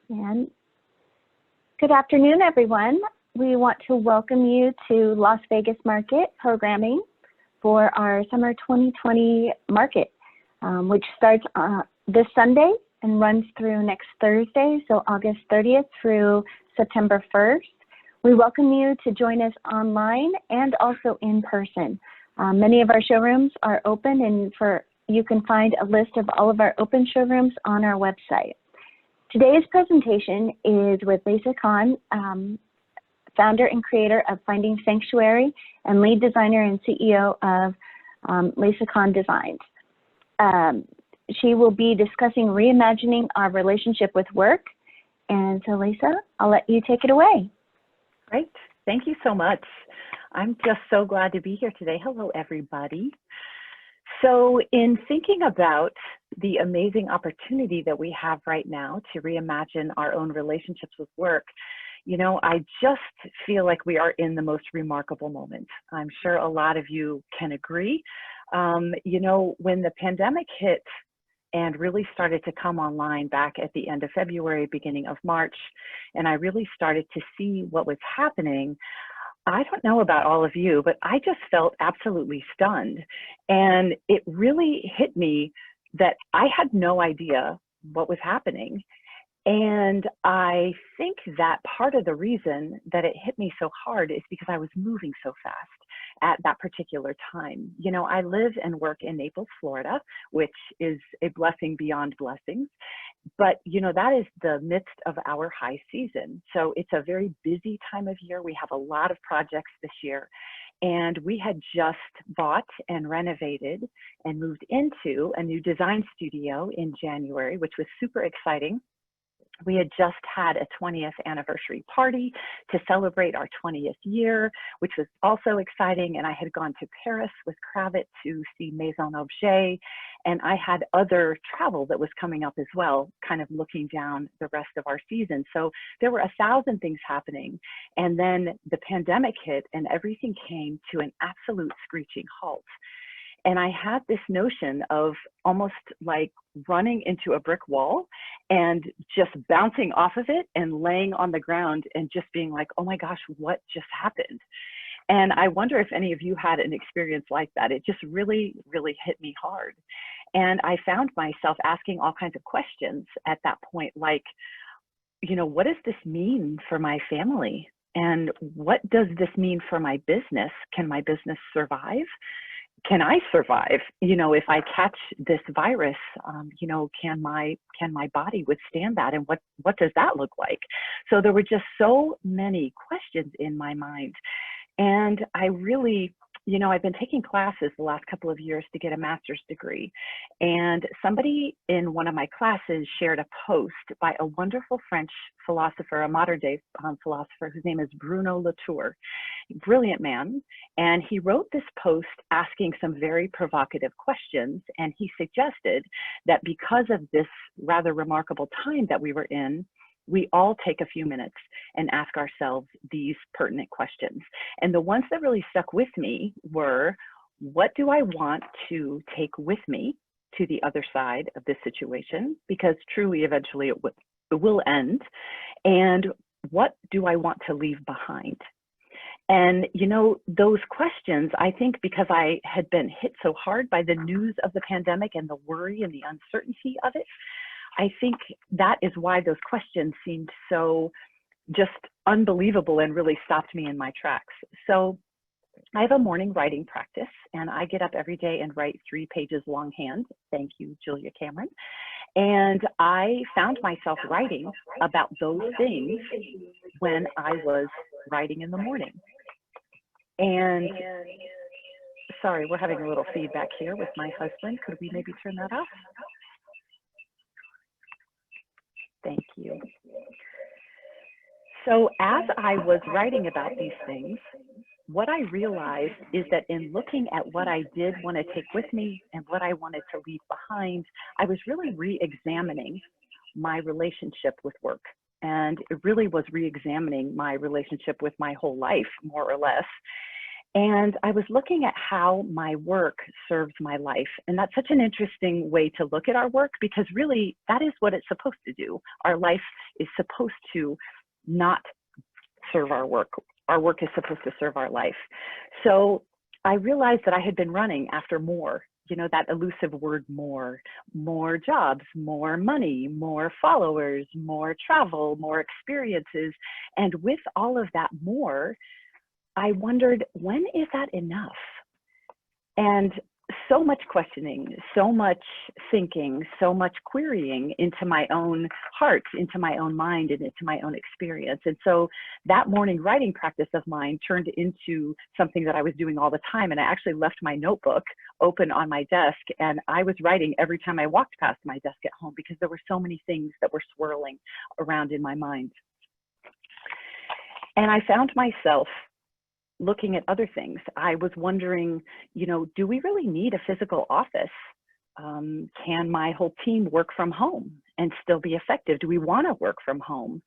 And good afternoon, everyone. We want to welcome you to Las Vegas Market programming for our Summer 2020 Market, which starts this Sunday and runs through next Thursday, so August 30th through September 1st. We welcome you to join us online and also in person. Many of our showrooms are open, and you can find a list of all of our open showrooms on our website. Today's presentation is with Lisa Kahn, founder and creator of Finding Sanctuary and lead designer and CEO of Lisa Kahn Designs. She will be discussing reimagining our relationship with work. And so Lisa, I'll let you take it away. Great, thank you so much. I'm just so glad to be here today. Hello, everybody. So in thinking about the amazing opportunity that we have right now to reimagine our own relationships with work, you know, I just feel like we are in the most remarkable moment. I'm sure a lot of you can agree. You know, when the pandemic hit and really started to come online back at the end of February, beginning of March, and I really started to see what was happening, I don't know about all of you, but I just felt absolutely stunned. And it really hit me that I had no idea what was happening. And I think that part of the reason that it hit me so hard is because I was moving so fast at that particular time. You know, I live and work in Naples, Florida, which is a blessing beyond blessings. But, you know, that is the midst of our high season. So it's a very busy time of year. We have a lot of projects this year. And we had just bought and renovated and moved into a new design studio in January, which was super exciting. We had just had a 20th anniversary party to celebrate our 20th year, which was also exciting. And I had gone to Paris with Crave to see Maison Objet. And I had other travel that was coming up as well, kind of looking down the rest of our season. So there were 1,000 things happening. And then the pandemic hit and everything came to an absolute screeching halt. And I had this notion of almost like running into a brick wall and just bouncing off of it and laying on the ground and just being like, oh my gosh, what just happened? And I wonder if any of you had an experience like that. It just really, really hit me hard. And I found myself asking all kinds of questions at that point, like, you know, what does this mean for my family? And what does this mean for my business? Can my business survive? Can I survive? You know, if I catch this virus, you know, can my body withstand that? And what does that look like? So there were just so many questions in my mind. And I really, you know, I've been taking classes the last couple of years to get a master's degree. And somebody in one of my classes shared a post by a wonderful French philosopher, a modern day philosopher, whose name is Bruno Latour. Brilliant man. And he wrote this post asking some very provocative questions. And he suggested that because of this rather remarkable time that we were in, we all take a few minutes and ask ourselves these pertinent questions. And the ones that really stuck with me were, what do I want to take with me to the other side of this situation? Because truly, eventually it will end. And what do I want to leave behind? And, you know, those questions, I think because I had been hit so hard by the news of the pandemic and the worry and the uncertainty of it, I think that is why those questions seemed so just unbelievable and really stopped me in my tracks. So I have a morning writing practice, and I get up every day and write 3 pages longhand. Thank you, Julia Cameron. And I found myself writing about those things when I was writing in the morning. And sorry, we're having a little feedback here with my husband. Could we maybe turn that off? Thank you. So as I was writing about these things, what I realized is that in looking at what I did want to take with me and what I wanted to leave behind, I was really re-examining my relationship with work. And it really was re-examining my relationship with my whole life, more or less. And I was looking at how my work serves my life. And that's such an interesting way to look at our work, because really that is what it's supposed to do. Our life is supposed to not serve our work. Our work is supposed to serve our life. So I realized that I had been running after more, you know, that elusive word more jobs, more money, more followers, more travel, more experiences. And with all of that more, I wondered, when is that enough? And so much questioning, so much thinking, so much querying into my own heart, into my own mind, and into my own experience. And so that morning writing practice of mine turned into something that I was doing all the time. And I actually left my notebook open on my desk, and I was writing every time I walked past my desk at home, because there were so many things that were swirling around in my mind. And I found myself looking at other things. I was wondering, you know, do we really need a physical office? Can my whole team work from home and still be effective? Do we want to work from home?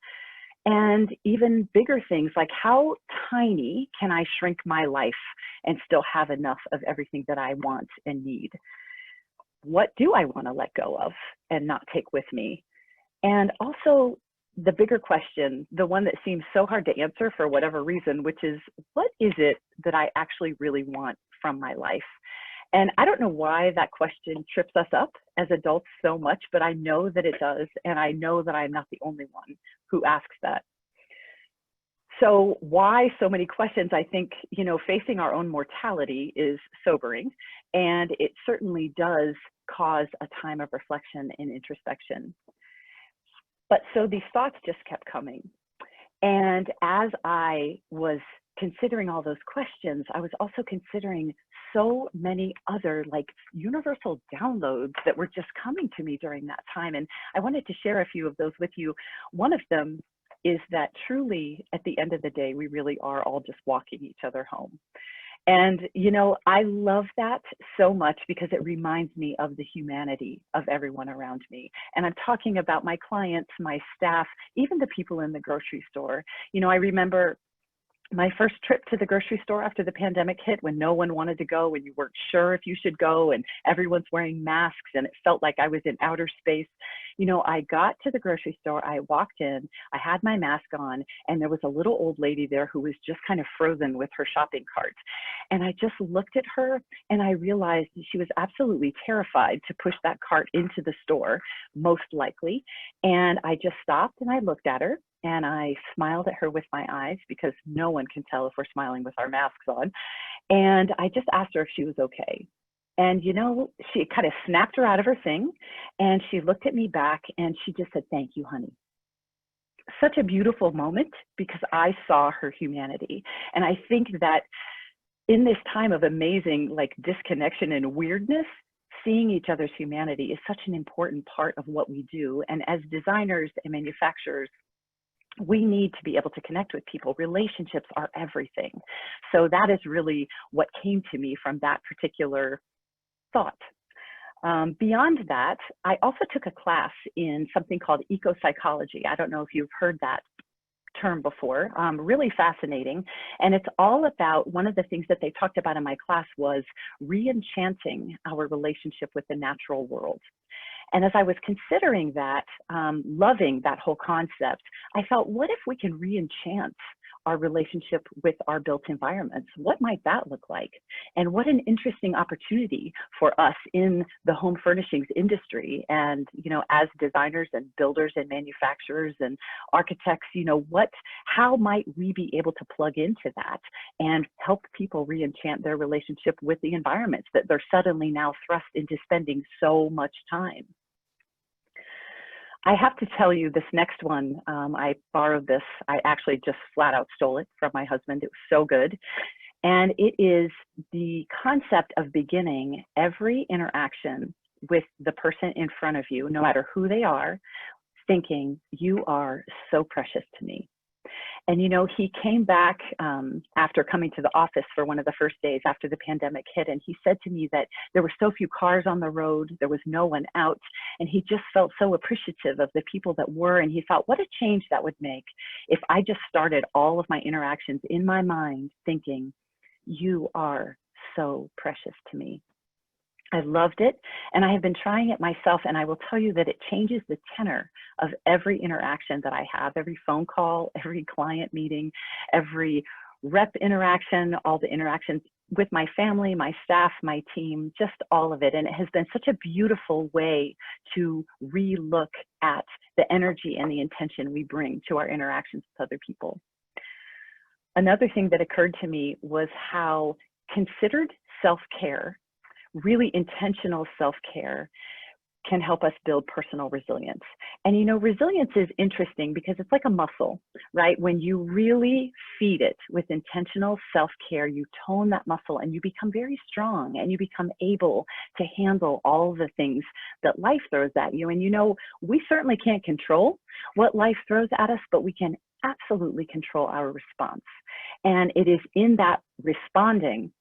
And even bigger things like, how tiny can I shrink my life and still have enough of everything that I want and need? What do I want to let go of and not take with me? And also, the bigger question, the one that seems so hard to answer for whatever reason, which is, what is it that I actually really want from my life? And I don't know why that question trips us up as adults so much, but I know that it does. And I know that I'm not the only one who asks that. So why so many questions? I think, you know, facing our own mortality is sobering, and it certainly does cause a time of reflection and introspection. But so these thoughts just kept coming. And as I was considering all those questions, I was also considering so many other like universal downloads that were just coming to me during that time. And I wanted to share a few of those with you. One of them is that truly at the end of the day, we really are all just walking each other home. And, you know, I love that so much because it reminds me of the humanity of everyone around me. And I'm talking about my clients, my staff, even the people in the grocery store. You know, I remember my first trip to the grocery store after the pandemic hit, when no one wanted to go and you weren't sure if you should go and everyone's wearing masks and it felt like I was in outer space. You know, I got to the grocery store, I walked in, I had my mask on, and there was a little old lady there who was just kind of frozen with her shopping cart. And I just looked at her and I realized she was absolutely terrified to push that cart into the store, most likely. And I just stopped and I looked at her. And I smiled at her with my eyes, because no one can tell if we're smiling with our masks on. And I just asked her if she was okay. And, you know, she kind of snapped her out of her thing, and she looked at me back and she just said, "Thank you, honey." Such a beautiful moment, because I saw her humanity. And I think that in this time of amazing like disconnection and weirdness, seeing each other's humanity is such an important part of what we do. And as designers and manufacturers, we need to be able to connect with people. Relationships are everything. So that is really what came to me from that particular thought. Beyond that, I also took a class in something called eco-psychology. I don't know if you've heard that term before. Really fascinating. And it's all about, one of the things that they talked about in my class was re-enchanting our relationship with the natural world. And as I was considering that, loving that whole concept, I felt, what if we can re-enchant our relationship with our built environments? What might that look like? And what an interesting opportunity for us in the home furnishings industry. And, you know, as designers and builders and manufacturers and architects, you know, how might we be able to plug into that and help people re-enchant their relationship with the environments that they're suddenly now thrust into spending so much time? I have to tell you, this next one, I borrowed this. I actually just flat out stole it from my husband. It was so good. And it is the concept of beginning every interaction with the person in front of you, no matter who they are, thinking, "You are so precious to me." And, you know, he came back after coming to the office for one of the first days after the pandemic hit. And he said to me that there were so few cars on the road, there was no one out. And he just felt so appreciative of the people that were. And he thought, what a change that would make if I just started all of my interactions in my mind thinking, You are so precious to me. I loved it, and I have been trying it myself, and I will tell you that it changes the tenor of every interaction that I have, every phone call, every client meeting, every rep interaction, all the interactions with my family, my staff, my team, just all of it. And it has been such a beautiful way to re-look at the energy and the intention we bring to our interactions with other people. Another thing that occurred to me was how considered self-care, really intentional self-care, can help us build personal resilience. And you know, resilience is interesting because it's like a muscle, right? When you really feed it with intentional self-care, you tone that muscle and you become very strong and you become able to handle all the things that life throws at you. And you know, we certainly can't control what life throws at us, but we can absolutely control our response. And it is in that responding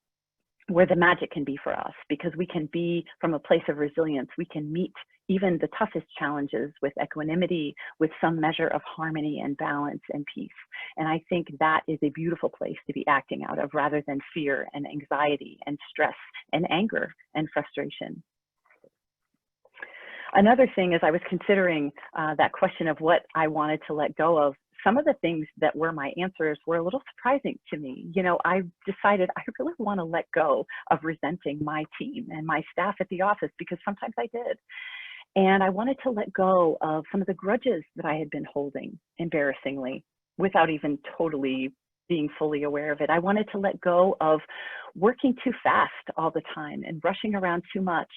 where the magic can be for us, because we can be from a place of resilience. We can meet even the toughest challenges with equanimity, with some measure of harmony and balance and peace. And I think that is a beautiful place to be acting out of, rather than fear and anxiety and stress and anger and frustration. Another thing is, I was considering that question of what I wanted to let go of. Some of the things that were my answers were a little surprising to me. You know, I decided I really want to let go of resenting my team and my staff at the office, because sometimes I did. And I wanted to let go of some of the grudges that I had been holding, embarrassingly, without even totally being fully aware of it. I wanted to let go of working too fast all the time and rushing around too much.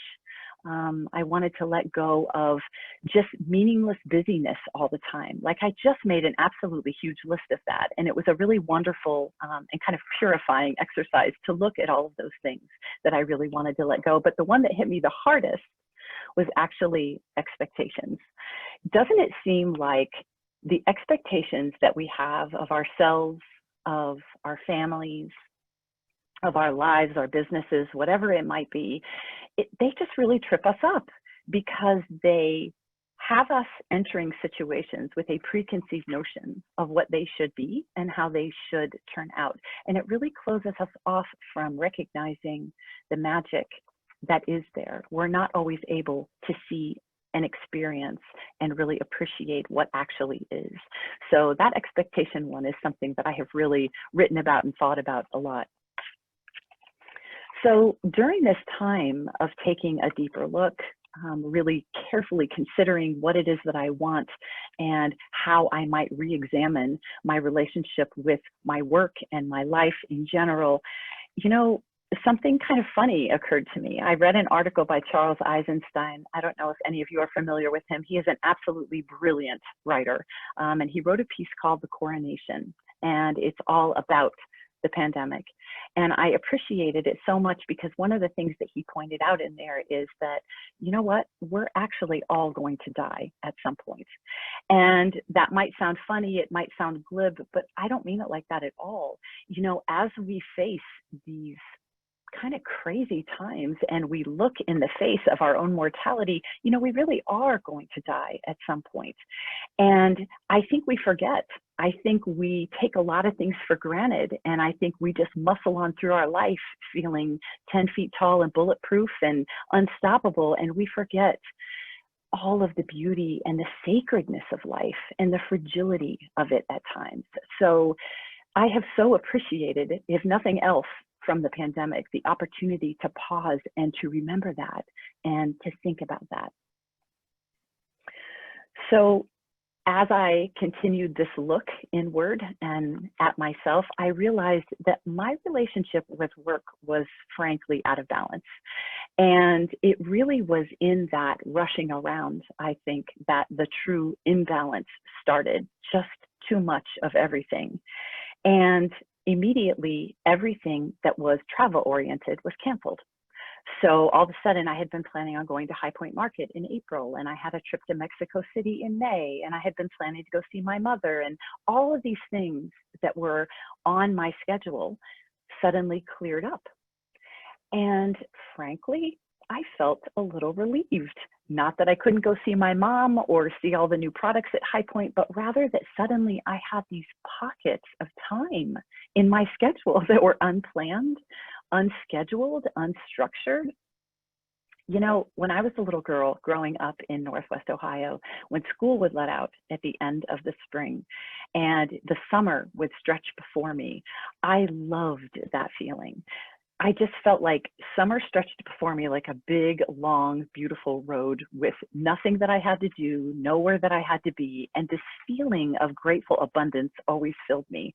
I wanted to let go of just meaningless busyness all the time. Like, I just made an absolutely huge list of that. And it was a really wonderful and kind of purifying exercise to look at all of those things that I really wanted to let go. But the one that hit me the hardest was actually expectations. Doesn't it seem like the expectations that we have of ourselves, of our families, of our lives, our businesses, whatever it might be, they just really trip us up, because they have us entering situations with a preconceived notion of what they should be and how they should turn out. And it really closes us off from recognizing the magic that is there. We're not always able to see and experience and really appreciate what actually is. So that expectation one is something that I have really written about and thought about a lot. So during this time of taking a deeper look, really carefully considering what it is that I want and how I might re-examine my relationship with my work and my life in general, you know, something kind of funny occurred to me. I read an article by Charles Eisenstein. I don't know if any of you are familiar with him. He is an absolutely brilliant writer, and he wrote a piece called The Coronation, and it's all about the pandemic. And I appreciated it so much because one of the things that he pointed out in there is that, you know what, we're actually all going to die at some point. And that might sound funny, it might sound glib, but I don't mean it like that at all. You know, as we face these kind of crazy times and we look in the face of our own mortality, you know, we really are going to die at some point. And I think we forget. I think we take a lot of things for granted, and I think we just muscle on through our life feeling 10 feet tall and bulletproof and unstoppable, and we forget all of the beauty and the sacredness of life and the fragility of it at times. So I have so appreciated, if nothing else, from the pandemic, the opportunity to pause and to remember that and to think about that. So as I continued this look inward and at myself, I realized that my relationship with work was frankly out of balance. And it really was in that rushing around, I think, that the true imbalance started. Just too much of everything. And immediately, everything that was travel oriented was canceled. So all of a sudden, I had been planning on going to High Point Market in April, and I had a trip to Mexico City in May, and I had been planning to go see my mother, and all of these things that were on my schedule suddenly cleared up. And frankly, I felt a little relieved Not that I couldn't go see my mom or see all the new products at High Point, but rather that suddenly I had these pockets of time in my schedule that were unplanned, unscheduled, unstructured. You know, when I was a little girl growing up in Northwest Ohio, when school would let out at the end of the spring and the summer would stretch before me, I loved that feeling. I just felt like summer stretched before me like a big, long, beautiful road with nothing that I had to do, nowhere that I had to be. And this feeling of grateful abundance always filled me.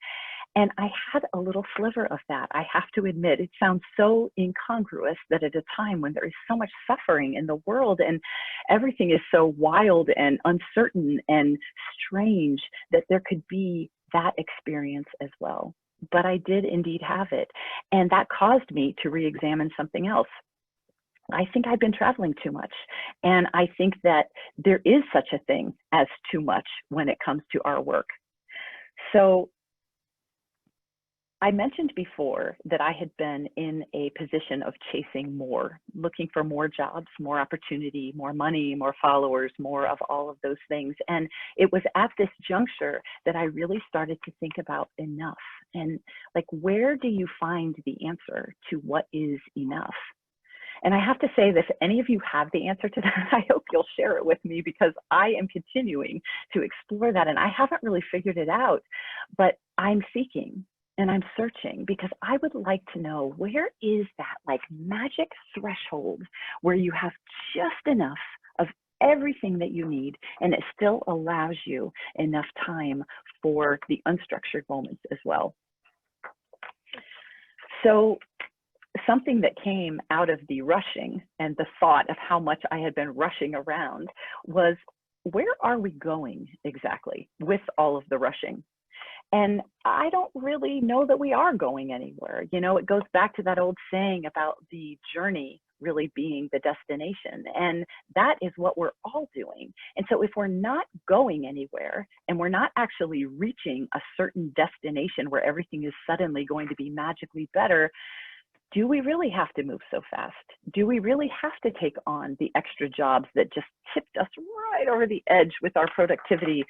And I had a little sliver of that. I have to admit, it sounds so incongruous that at a time when there is so much suffering in the world and everything is so wild and uncertain and strange, that there could be that experience as well. But I did indeed have it. And that caused me to re-examine something else. I think I've been traveling too much. And I think that there is such a thing as too much when it comes to our work. So I mentioned before that I had been in a position of chasing more, looking for more jobs, more opportunity, more money, more followers, more of all of those things. And it was at this juncture that I really started to think about enough. And like, where do you find the answer to what is enough? And I have to say that if any of you have the answer to that, I hope you'll share it with me, because I am continuing to explore that. And I haven't really figured it out, but I'm seeking. And I'm searching because I would like to know, where is that like magic threshold where you have just enough of everything that you need and it still allows you enough time for the unstructured moments as well. So something that came out of the rushing and the thought of how much I had been rushing around was, where are we going exactly with all of the rushing? And I don't really know that we are going anywhere. You know, it goes back to that old saying about the journey really being the destination. And that is what we're all doing. And so if we're not going anywhere and we're not actually reaching a certain destination where everything is suddenly going to be magically better, do we really have to move so fast? Do we really have to take on the extra jobs that just tipped us right over the edge with our productivity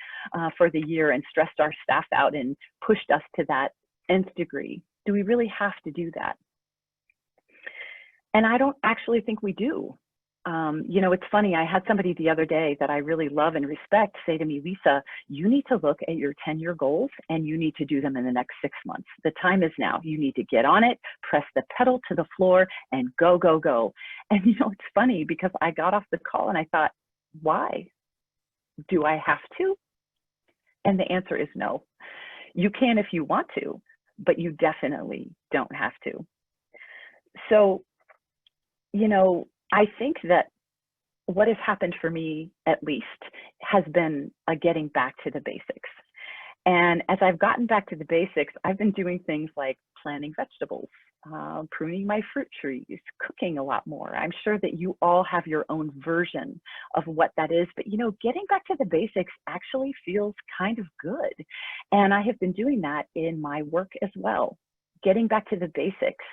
for the year and stressed our staff out and pushed us to that nth degree? Do we really have to do that? And I don't actually think we do. You know, it's funny, I had somebody the other day that I really love and respect say to me, Lisa, you need to look at your 10-year goals and you need to do them in the next 6 months. The time is now. You need to get on it, press the pedal to the floor and go, go, go. And you know, it's funny because I got off the call and I thought, why? Do I have to? And the answer is no. You can if you want to, but you definitely don't have to. So, you know, I think that what has happened for me, at least, has been a getting back to the basics. And as I've gotten back to the basics, I've been doing things like planting vegetables, pruning my fruit trees, cooking a lot more. I'm sure that you all have your own version of what that is, but you know, getting back to the basics actually feels kind of good. And I have been doing that in my work as well. Getting back to the basics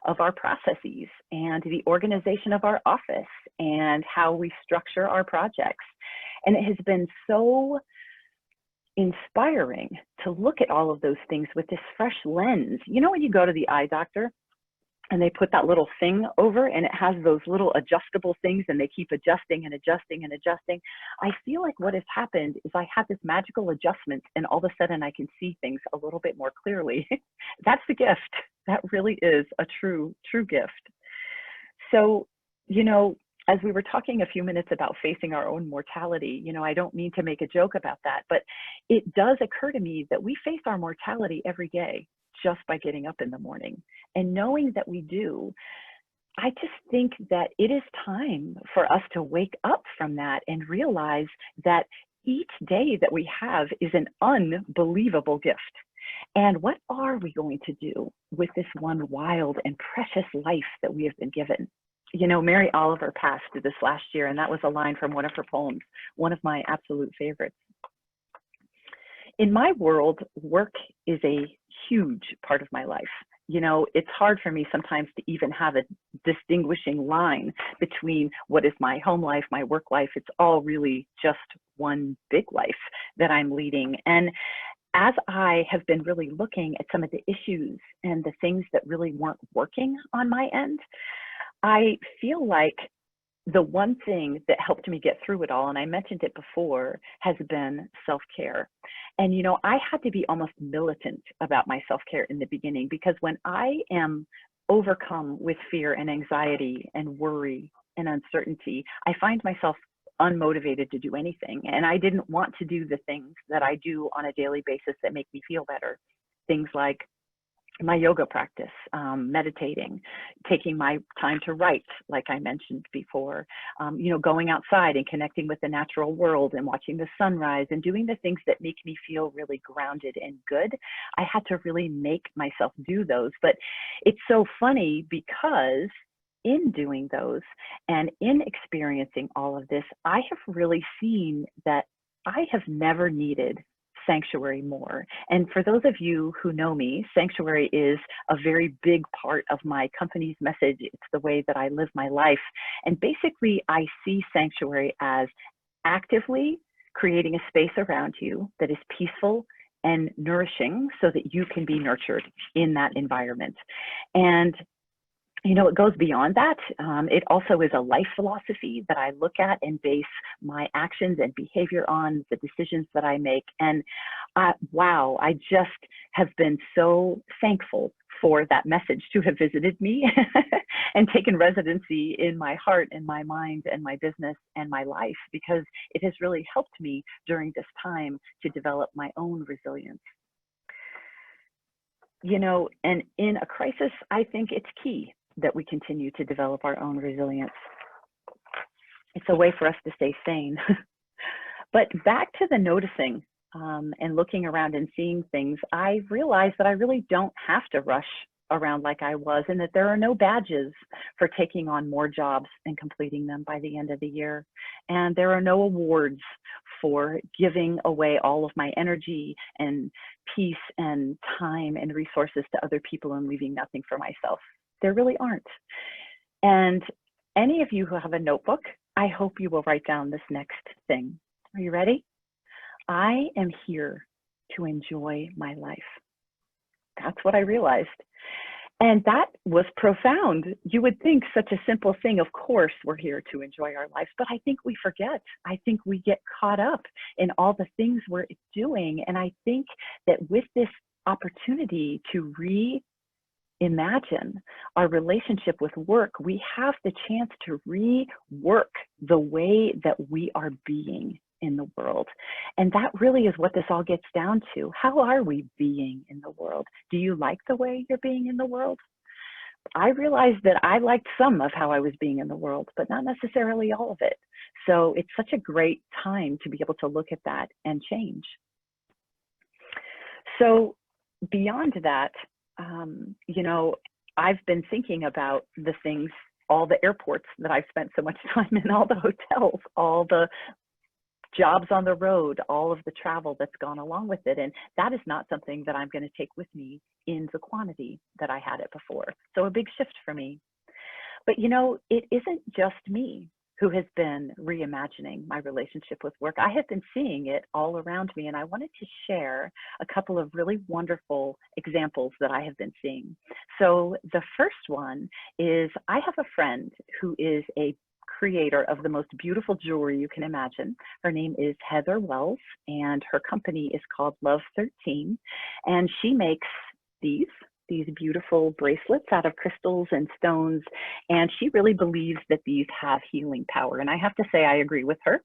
of our processes and the organization of our office and how we structure our projects. And it has been so inspiring to look at all of those things with this fresh lens. You know, when you go to the eye doctor and they put that little thing over and it has those little adjustable things and they keep adjusting and adjusting and adjusting. I feel like what has happened is I had this magical adjustment and all of a sudden I can see things a little bit more clearly. That's the gift. That really is a true gift. So, you know, as we were talking a few minutes about facing our own mortality, you know, I don't mean to make a joke about that, but it does occur to me that we face our mortality every day just by getting up in the morning. And knowing that we do, I just think that it is time for us to wake up from that and realize that each day that we have is an unbelievable gift. And what are we going to do with this one wild and precious life that we have been given? You know, Mary Oliver passed this last year, and that was a line from one of her poems, one of my absolute favorites. In my world, work is a huge part of my life. you know, it's hard for me sometimes to even have a distinguishing line between what is my home life, my work life. It's all really just one big life that I'm leading. And as I have been really looking at some of the issues and the things that really weren't working on my end, I feel like the one thing that helped me get through it all, and I mentioned it before, has been self-care. And, you know, I had to be almost militant about my self-care in the beginning, because when I am overcome with fear and anxiety and worry and uncertainty, I find myself unmotivated to do anything. And I didn't want to do the things that I do on a daily basis that make me feel better. Things like my yoga practice, meditating, taking my time to write, like I mentioned before, you know, going outside and connecting with the natural world and watching the sunrise and doing the things that make me feel really grounded and good. I had to really make myself do those. But it's so funny, because in doing those and in experiencing all of this, I have really seen that I have never needed sanctuary more. And for those of you who know me, sanctuary is a very big part of my company's message. It's the way that I live my life. And basically, I see sanctuary as actively creating a space around you that is peaceful and nourishing so that you can be nurtured in that environment. And you know, it goes beyond that. It also is a life philosophy that I look at and base my actions and behavior on, the decisions that I make. And wow, I just have been so thankful for that message to have visited me and taken residency in my heart and my mind and my business and my life, because it has really helped me during this time to develop my own resilience. You know, and in a crisis, I think it's key that we continue to develop our own resilience. It's a way for us to stay sane. But back to the noticing and looking around and seeing things, I realized that I really don't have to rush around like I was, and that there are no badges for taking on more jobs and completing them by the end of the year. And there are no awards for giving away all of my energy and peace and time and resources to other people and leaving nothing for myself. There really aren't. And any of you who have a notebook, I hope you will write down this next thing. Are you ready? I am here to enjoy my life. That's what I realized. And that was profound. You would think such a simple thing. Of course, we're here to enjoy our lives, but I think we forget. I think we get caught up in all the things we're doing. And I think that with this opportunity to reimagine our relationship with work, we have the chance to rework the way that we are being in the world. And that really is what this all gets down to. How are we being in the world? Do you like the way you're being in the world? I realized that I liked some of how I was being in the world, but not necessarily all of it. So it's such a great time to be able to look at that and change. So beyond that, you know, I've been thinking about the things, all the airports that I've spent so much time in, all the hotels, all the jobs on the road, all of the travel that's gone along with it. And that is not something that I'm going to take with me in the quantity that I had it before. So a big shift for me. But you know, it isn't just me who has been reimagining my relationship with work. I have been seeing it all around me, and I wanted to share a couple of really wonderful examples that I have been seeing. So the first one is, I have a friend who is a creator of the most beautiful jewelry you can imagine. Her name is Heather Wells, and her company is called Love 13, and she makes these beautiful bracelets out of crystals and stones, and she really believes that these have healing power. And I have to say, I agree with her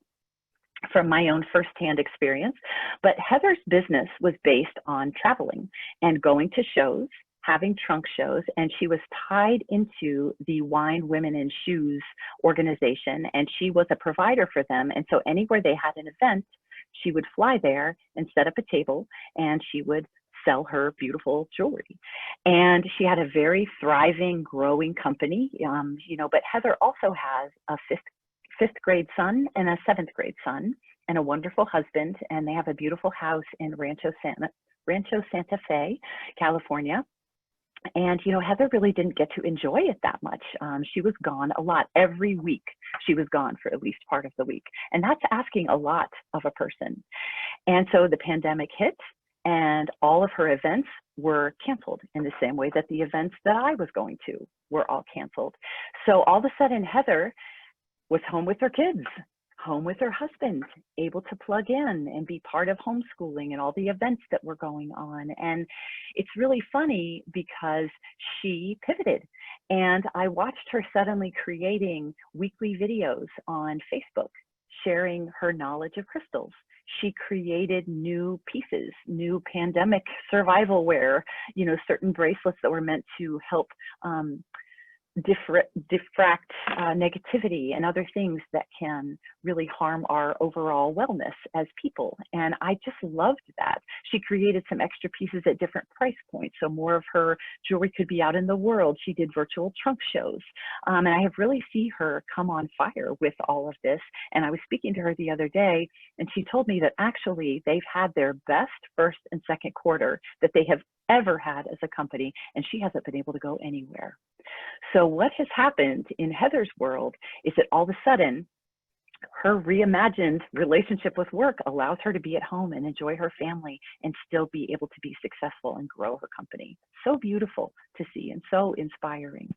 from my own firsthand experience. But Heather's business was based on traveling and going to shows, having trunk shows, and she was tied into the Wine, Women, and Shoes organization, and she was a provider for them. And so anywhere they had an event, she would fly there and set up a table, and she would sell her beautiful jewelry. And she had a very thriving, growing company, you know, but Heather also has a fifth grade son and a 7th grade son and a wonderful husband, and they have a beautiful house in Rancho Santa Fe, California. And, you know, Heather really didn't get to enjoy it that much. She was gone a lot. Every week she was gone for at least part of the week. And that's asking a lot of a person. And so the pandemic hit and all of her events were canceled in the same way that the events that I was going to were all canceled. So all of a sudden, Heather was home with her kids, home with her husband, able to plug in and be part of homeschooling and all the events that were going on. And it's really funny because she pivoted, and I watched her suddenly creating weekly videos on Facebook, sharing her knowledge of crystals. She created new pieces, new pandemic survival wear, you know, certain bracelets that were meant to help diffract negativity and other things that can really harm our overall wellness as people. And I just loved that. She created some extra pieces at different price points, so more of her jewelry could be out in the world. She did virtual trunk shows. And I have really seen her come on fire with all of this. And I was speaking to her the other day, and she told me that actually they've had their best first and second quarter that they have ever had as a company, and she hasn't been able to go anywhere. So what has happened in Heather's world is that all of a sudden, her reimagined relationship with work allows her to be at home and enjoy her family and still be able to be successful and grow her company. So beautiful to see and so inspiring.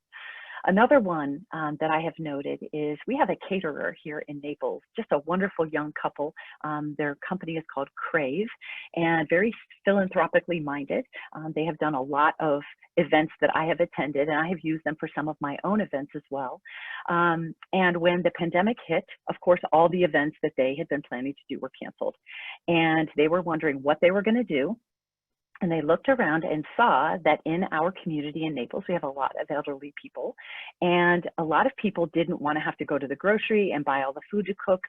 Another one that I have noted is we have a caterer here in Naples, just a wonderful young couple. Their company is called Crave, and very philanthropically minded. They have done a lot of events that I have attended, and I have used them for some of my own events as well. And when the pandemic hit, of course, all the events that they had been planning to do were canceled. And they were wondering what they were going to do. And they looked around and saw that in our community in Naples, we have a lot of elderly people, and a lot of people didn't want to have to go to the grocery and buy all the food to cook,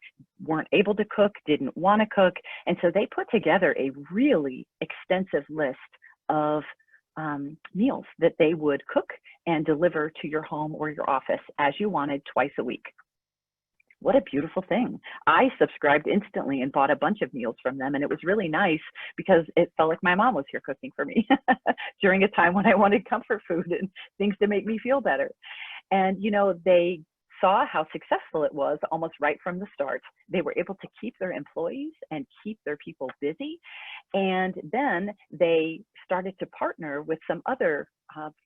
weren't able to cook, didn't want to cook. And so they put together a really extensive list of meals that they would cook and deliver to your home or your office as you wanted twice a week. What a beautiful thing. I subscribed instantly and bought a bunch of meals from them, and it was really nice because it felt like my mom was here cooking for me during a time when I wanted comfort food and things to make me feel better. And, you know, they saw how successful it was almost right from the start. They were able to keep their employees and keep their people busy. And then they started to partner with some other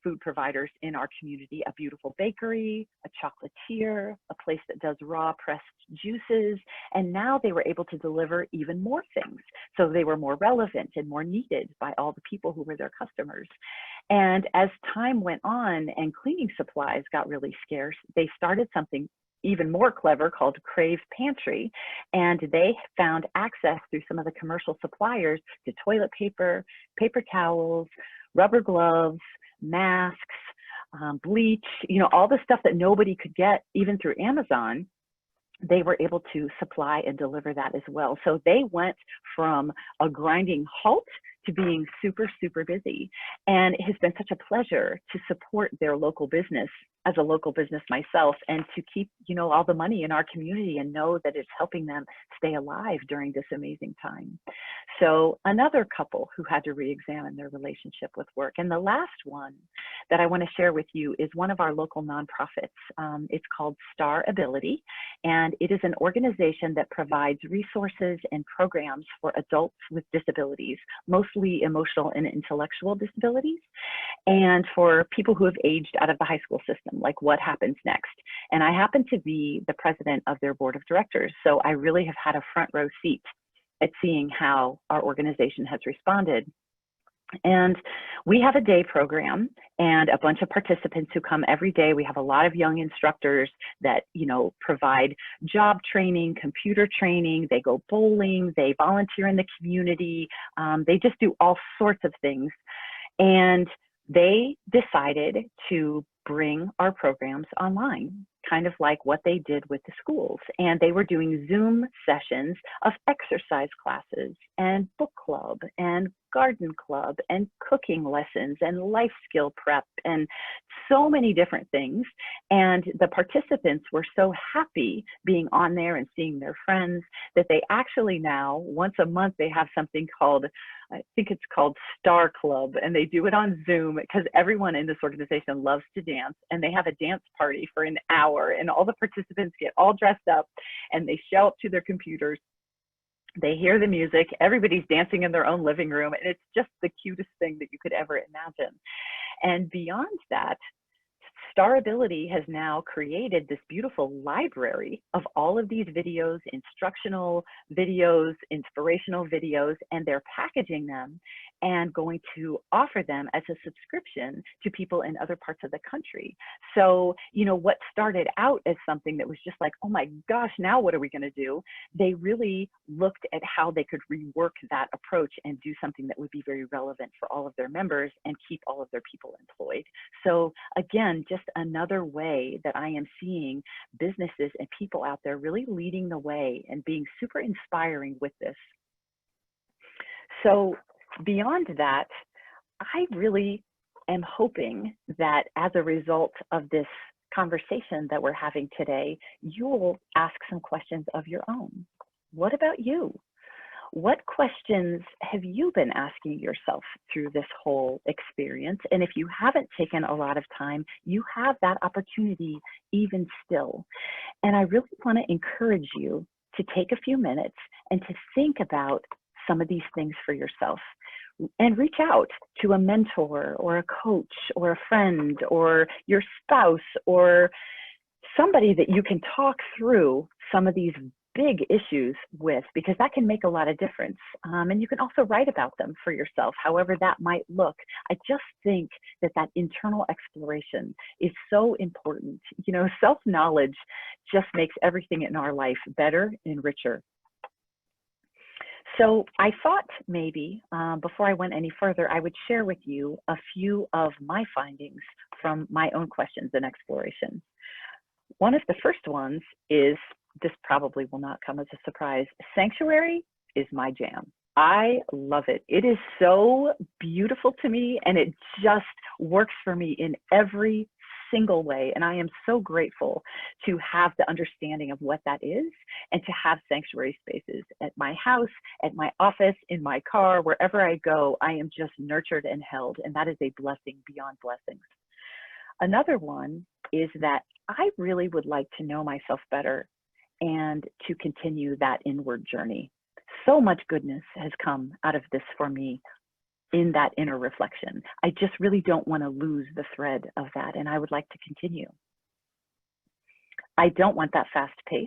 food providers in our community, a beautiful bakery, a chocolatier, a place that does raw pressed juices. And now they were able to deliver even more things. So they were more relevant and more needed by all the people who were their customers. And as time went on and cleaning supplies got really scarce, they started something even more clever called Crave Pantry. And they found access through some of the commercial suppliers to toilet paper, paper towels, rubber gloves, masks, bleach, you know, all the stuff that nobody could get even through Amazon. They were able to supply and deliver that as well. So they went from a grinding halt to being super, super busy. And it has been such a pleasure to support their local business as a local business myself, and to keep, you know, all the money in our community and know that it's helping them stay alive during this amazing time. So another couple who had to re-examine their relationship with work. And the last one that I want to share with you is one of our local nonprofits. It's called Star Ability, and it is an organization that provides resources and programs for adults with disabilities, mostly emotional and intellectual disabilities, and for people who have aged out of the high school system, like what happens next. And I happen to be the president of their board of directors, so I really have had a front row seat at seeing how our organization has responded. And we have a day program and a bunch of participants who come every day. We have a lot of young instructors that, you know, provide job training, computer training, they go bowling, they volunteer in the community, they just do all sorts of things. And they decided to bring our programs online. kind of like what they did with the schools. And they were doing Zoom sessions of exercise classes and book club and garden club and cooking lessons and life skill prep and so many different things. And the participants were so happy being on there and seeing their friends that they actually now, once a month, they have something called, I think it's called Star Club, and they do it on Zoom because everyone in this organization loves to dance, and they have a dance party for an hour, and all the participants get all dressed up and they show up to their computers. They hear the music, everybody's dancing in their own living room, and it's just the cutest thing that you could ever imagine. And beyond that, Starability has now created this beautiful library of all of these videos, instructional videos, inspirational videos, and they're packaging them and going to offer them as a subscription to people in other parts of the country. So, you know, what started out as something that was just like, oh my gosh, now what are we going to do? They really looked at how they could rework that approach and do something that would be very relevant for all of their members and keep all of their people employed. So again, just another way that I am seeing businesses and people out there really leading the way and being super inspiring with this. So beyond that, I really am hoping that as a result of this conversation that we're having today, you'll ask some questions of your own. What about you? What questions have you been asking yourself through this whole experience? And if you haven't taken a lot of time, you have that opportunity even still. And I really want to encourage you to take a few minutes and to think about some of these things for yourself, and reach out to a mentor or a coach or a friend or your spouse or somebody that you can talk through some of these big issues with, because that can make a lot of difference. And you can also write about them for yourself, however that might look. I just think that that internal exploration is so important. You know, self-knowledge just makes everything in our life better and richer. So I thought maybe before I went any further, I would share with you a few of my findings from my own questions and exploration. One of the first ones is, this probably will not come as a surprise, sanctuary is my jam. I love it. It is so beautiful to me, and it just works for me in every single way. And I am so grateful to have the understanding of what that is and to have sanctuary spaces at my house, at my office, in my car, wherever I go. I am just nurtured and held, and that is a blessing beyond blessings. Another one is that I really would like to know myself better and to continue that inward journey. So much goodness has come out of this for me in that inner reflection. I just really don't want to lose the thread of that, and I would like to continue. I don't want that fast pace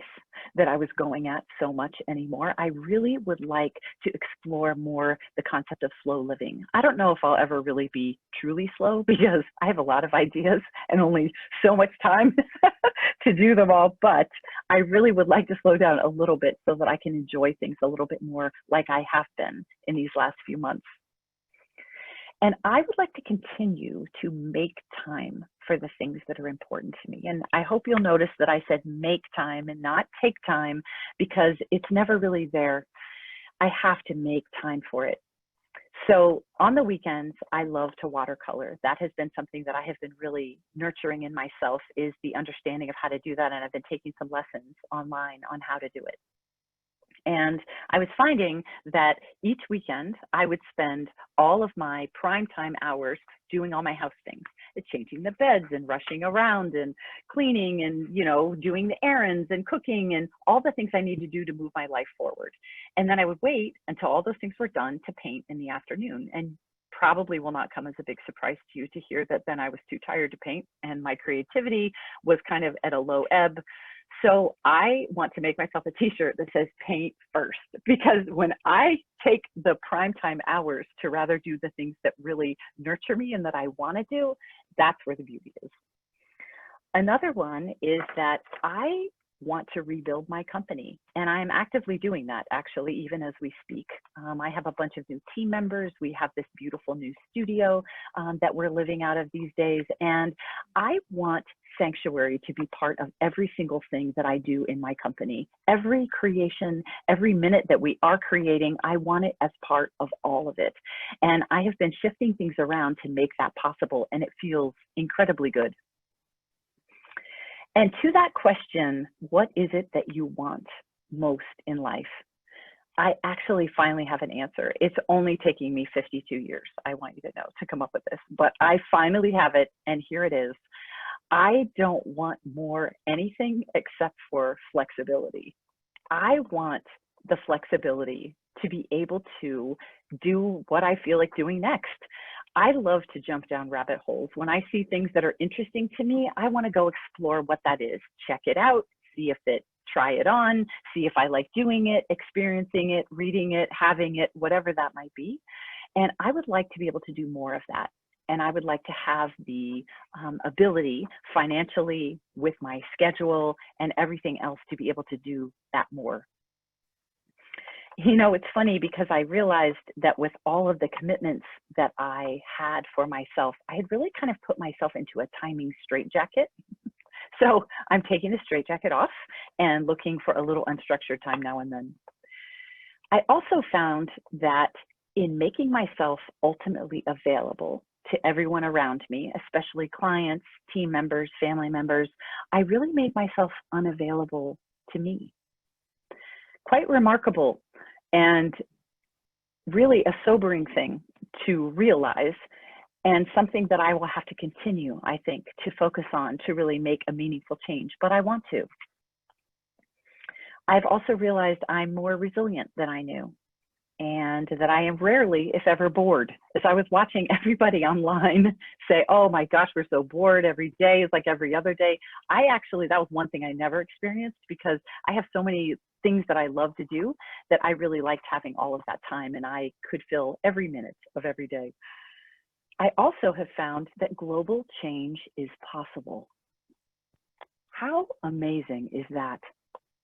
that I was going at so much anymore. I really would like to explore more the concept of slow living. I don't know if I'll ever really be truly slow because I have a lot of ideas and only so much time to do them all, but I really would like to slow down a little bit so that I can enjoy things a little bit more like I have been in these last few months. And I would like to continue to make time for the things that are important to me. And I hope you'll notice that I said make time and not take time, because it's never really there. I have to make time for it. So on the weekends, I love to watercolor. That has been something that I have been really nurturing in myself, is the understanding of how to do that. And I've been taking some lessons online on how to do it. And I was finding that each weekend I would spend all of my prime time hours doing all my house things, changing the beds and rushing around and cleaning and, you know, doing the errands and cooking and all the things I need to do to move my life forward. And then I would wait until all those things were done to paint in the afternoon. And probably will not come as a big surprise to you to hear that then I was too tired to paint and my creativity was kind of at a low ebb. So I want to make myself a t-shirt that says paint first, because when I take the primetime hours to rather do the things that really nurture me and that I want to do, that's where the beauty is. Another one is that I want to rebuild my company. And I am actively doing that, actually, even as we speak. I have a bunch of new team members. We have this beautiful new studio that we're living out of these days. And I want Sanctuary to be part of every single thing that I do in my company. Every creation, every minute that we are creating, I want it as part of all of it. And I have been shifting things around to make that possible, and it feels incredibly good. And to that question, what is it that you want most in life? I actually finally have an answer. It's only taking me 52 years, I want you to know, to come up with this, but I finally have it, and here it is. I don't want more anything except for flexibility. I want the flexibility to be able to do what I feel like doing next. I love to jump down rabbit holes. When I see things that are interesting to me, I want to go explore what that is, check it out, see if it, try it on, see if I like doing it, experiencing it, reading it, having it, whatever that might be. And I would like to be able to do more of that. And I would like to have the ability financially, with my schedule and everything else, to be able to do that more. You know, it's funny because I realized that with all of the commitments that I had for myself, I had really kind of put myself into a timing straitjacket. So I'm taking the straitjacket off and looking for a little unstructured time now and then. I also found that in making myself ultimately available to everyone around me, especially clients, team members, family members, I really made myself unavailable to me. Quite remarkable, and really a sobering thing to realize, and something that I will have to continue, I think, to focus on to really make a meaningful change, but I want to. I've also realized I'm more resilient than I knew, and that I am rarely, if ever, bored. As I was watching everybody online say, oh my gosh, we're so bored, every day is like every other day. I actually, that was one thing I never experienced, because I have so many things that I love to do that I really liked having all of that time, and I could fill every minute of every day. I also have found that global change is possible. How amazing is that?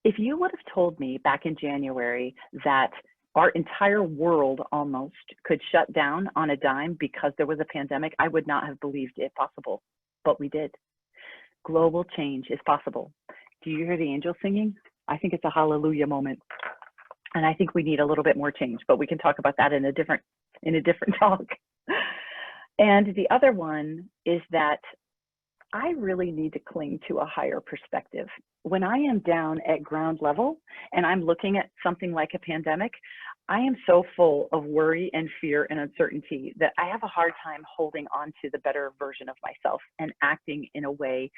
If you would have told me back in January that our entire world almost could shut down on a dime because there was a pandemic, I would not have believed it possible, but we did. Global change is possible. Do you hear the angels singing? I think it's a hallelujah moment. And I think we need a little bit more change, but we can talk about that in a different talk. And the other one is that I really need to cling to a higher perspective. When I am down at ground level and I'm looking at something like a pandemic, I am so full of worry and fear and uncertainty that I have a hard time holding on to the better version of myself and acting in a way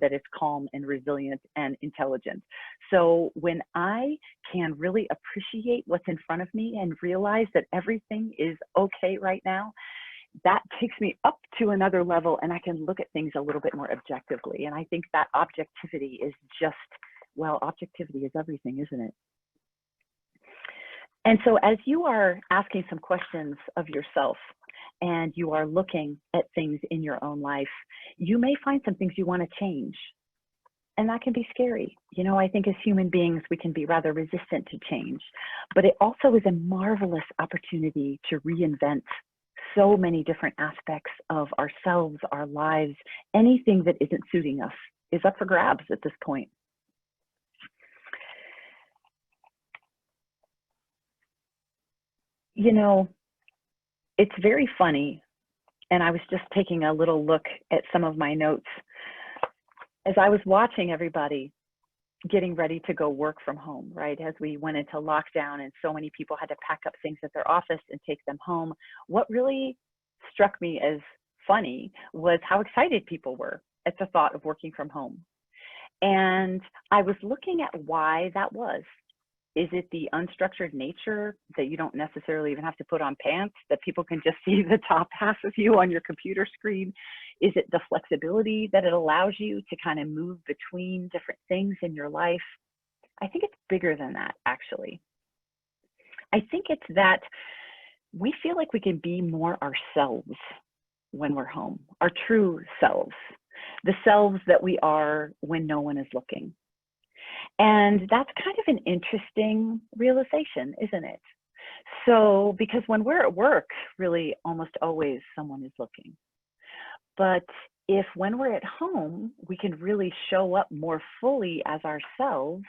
that is calm and resilient and intelligent. So when I can really appreciate what's in front of me and realize that everything is okay right now, that takes me up to another level, and I can look at things a little bit more objectively. And I think that objectivity is just, well, objectivity is everything, isn't it? And so as you are asking some questions of yourself and you are looking at things in your own life, you may find some things you want to change. And that can be scary. You know, I think as human beings, we can be rather resistant to change, but it also is a marvelous opportunity to reinvent so many different aspects of ourselves, our lives. Anything that isn't suiting us is up for grabs at this point. You know, it's very funny, and I was just taking a little look at some of my notes as I was watching everybody getting ready to go work from home, right? As we went into lockdown and so many people had to pack up things at their office and take them home. What really struck me as funny was how excited people were at the thought of working from home. And I was looking at why that was. Is it the unstructured nature that you don't necessarily even have to put on pants, that people can just see the top half of you on your computer screen? Is it the flexibility that it allows you to kind of move between different things in your life? I think it's bigger than that, actually. I think it's that we feel like we can be more ourselves when we're home, our true selves, the selves that we are when no one is looking. And that's kind of an interesting realization, isn't it? So, because when we're at work, really almost always someone is looking. But if when we're at home, we can really show up more fully as ourselves,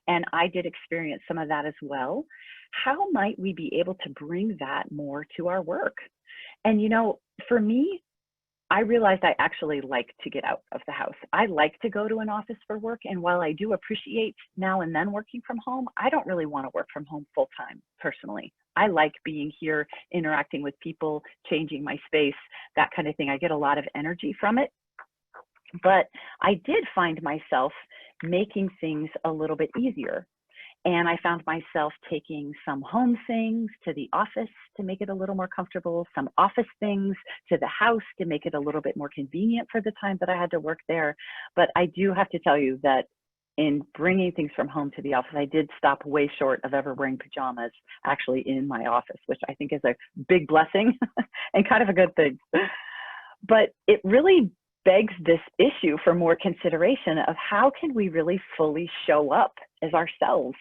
and I did experience some of that as well, how might we be able to bring that more to our work? And for me, I realized I actually like to get out of the house. I like to go to an office for work. And while I do appreciate now and then working from home, I don't really want to work from home full time personally. I like being here, interacting with people, changing my space, that kind of thing. I get a lot of energy from it. But I did find myself making things a little bit easier. And I found myself taking some home things to the office to make it a little more comfortable, some office things to the house to make it a little bit more convenient for the time that I had to work there. But I do have to tell you that in bringing things from home to the office, I did stop way short of ever wearing pajamas actually in my office, which I think is a big blessing and kind of a good thing. But it really begs this issue for more consideration of how can we really fully show up as ourselves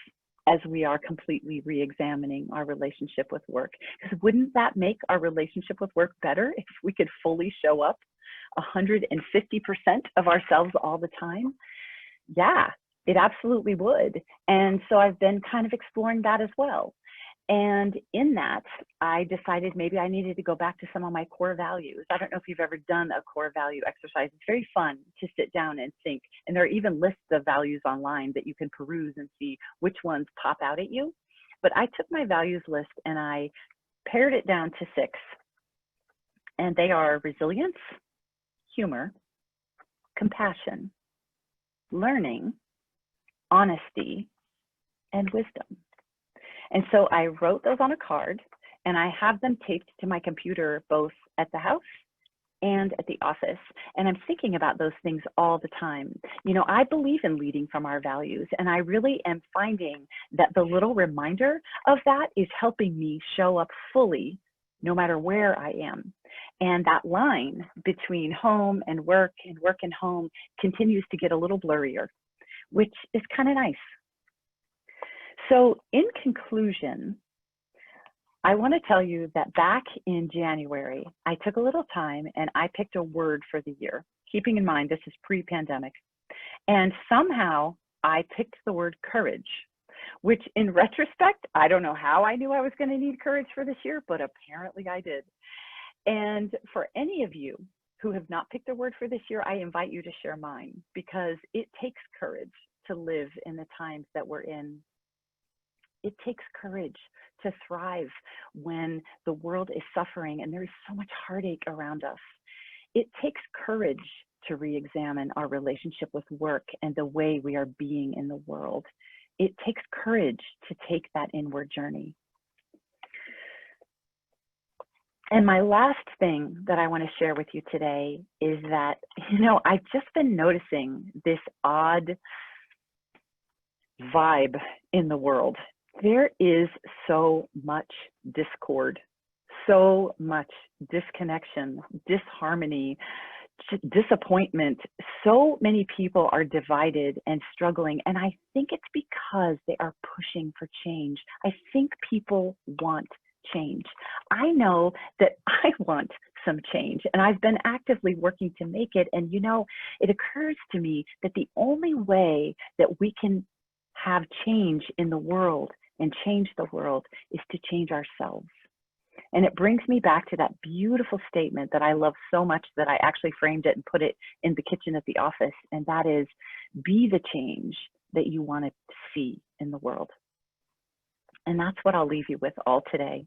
as we are completely re-examining our relationship with work. Because wouldn't that make our relationship with work better if we could fully show up 150% of ourselves all the time? Yeah, it absolutely would. And so I've been kind of exploring that as well. And in that, I decided maybe I needed to go back to some of my core values. I don't know if you've ever done a core value exercise. It's very fun to sit down and think. And there are even lists of values online that you can peruse and see which ones pop out at you. But I took my values list and I pared it down to 6. And they are resilience, humor, compassion, learning, honesty, and wisdom. And so I wrote those on a card and I have them taped to my computer, both at the house and at the office. And I'm thinking about those things all the time. I believe in leading from our values, and I really am finding that the little reminder of that is helping me show up fully no matter where I am. And that line between home and work and home continues to get a little blurrier, which is kind of nice. So in conclusion, I want to tell you that back in January, I took a little time and I picked a word for the year, keeping in mind this is pre-pandemic. And somehow I picked the word courage, which in retrospect, I don't know how I knew I was going to need courage for this year, but apparently I did. And for any of you who have not picked a word for this year, I invite you to share mine, because it takes courage to live in the times that we're in. It takes courage to thrive when the world is suffering and there is so much heartache around us. It takes courage to re-examine our relationship with work and the way we are being in the world. It takes courage to take that inward journey. And my last thing that I want to share with you today is that, I've just been noticing this odd vibe in the world. There is so much discord, so much disconnection, disharmony, disappointment. So many people are divided and struggling. And I think it's because they are pushing for change. I think people want change. I know that I want some change, and I've been actively working to make it. And it occurs to me that the only way that we can have change in the world and change the world is to change ourselves. And it brings me back to that beautiful statement that I love so much that I actually framed it and put it in the kitchen at the office. And that is, be the change that you want to see in the world. And that's what I'll leave you with all today.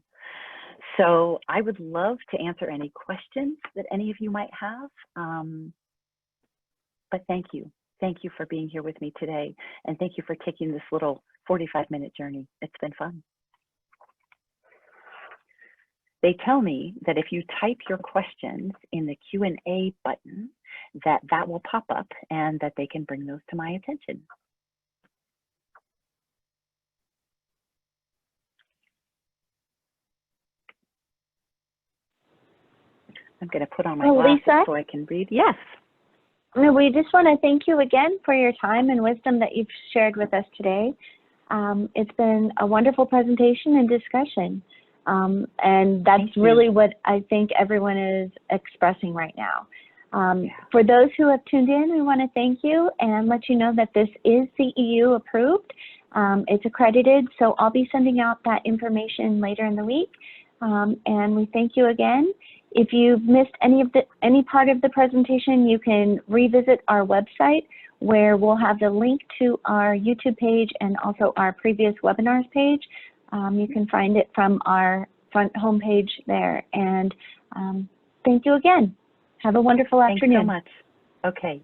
So I would love to answer any questions that any of you might have. But thank you. Thank you for being here with me today. And thank you for taking this little 45-minute journey. It's been fun. They tell me that if you type your questions in the Q&A button, that will pop up and that they can bring those to my attention. I'm going to put on my glasses Lisa? so I can read. Yes. We just want to thank you again for your time and wisdom that you've shared with us today. It's been a wonderful presentation and discussion. And that's really what I think everyone is expressing right now. For those who have tuned in, we want to thank you and let you know that this is CEU approved. It's accredited, so I'll be sending out that information later in the week. And we thank you again. If you've missed any part of the presentation, you can revisit our website where we'll have the link to our YouTube page and also our previous webinars page. You can find it from our front homepage there. And thank you again. Have a wonderful afternoon. Thanks so much. Okay.